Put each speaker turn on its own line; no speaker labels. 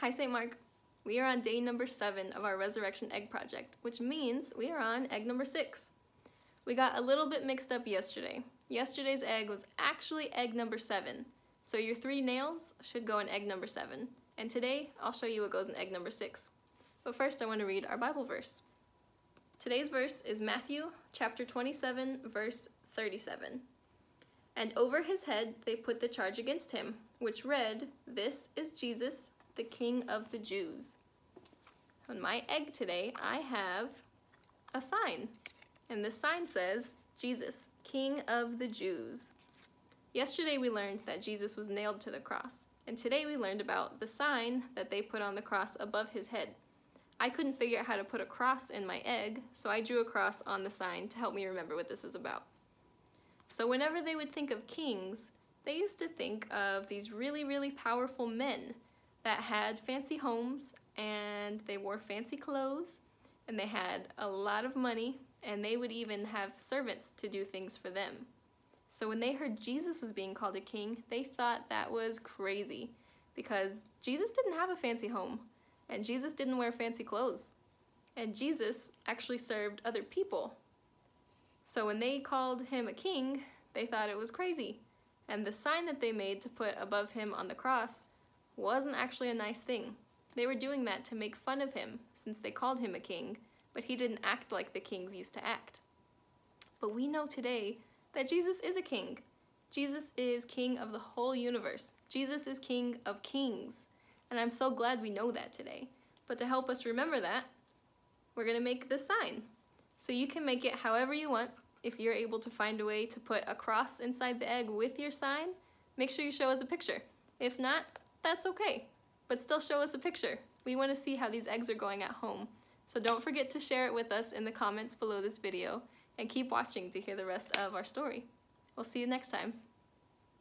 Hi St. Mark. We are on day number 7 of our Resurrection Egg Project, which means we are on egg number 6. We got a little bit mixed up yesterday. Yesterday's egg was actually egg number 7, so your 3 nails should go in egg number 7. And today, I'll show you what goes in egg number 6. But first, I want to read our Bible verse. Today's verse is Matthew chapter 27, verse 37. And over his head they put the charge against him, which read, "This is Jesus, the King of the Jews." On my egg today, I have a sign. And this sign says, Jesus, King of the Jews. Yesterday we learned that Jesus was nailed to the cross. And today we learned about the sign that they put on the cross above his head. I couldn't figure out how to put a cross in my egg, so I drew a cross on the sign to help me remember what this is about. So whenever they would think of kings, they used to think of these really, really powerful men that had fancy homes and they wore fancy clothes and they had a lot of money and they would even have servants to do things for them. So when they heard Jesus was being called a king, they thought that was crazy because Jesus didn't have a fancy home and Jesus didn't wear fancy clothes and Jesus actually served other people. So when they called him a king, they thought it was crazy. And the sign that they made to put above him on the cross wasn't actually a nice thing. They were doing that to make fun of him since they called him a king, but he didn't act like the kings used to act. But we know today that Jesus is a king. Jesus is king of the whole universe. Jesus is king of kings. And I'm so glad we know that today. But to help us remember that, we're gonna make this sign. So you can make it however you want. If you're able to find a way to put a cross inside the egg with your sign, make sure you show us a picture. If not, that's okay, but still show us a picture. We want to see how these eggs are going at home. So don't forget to share it with us in the comments below this video and keep watching to hear the rest of our story. We'll see you next time.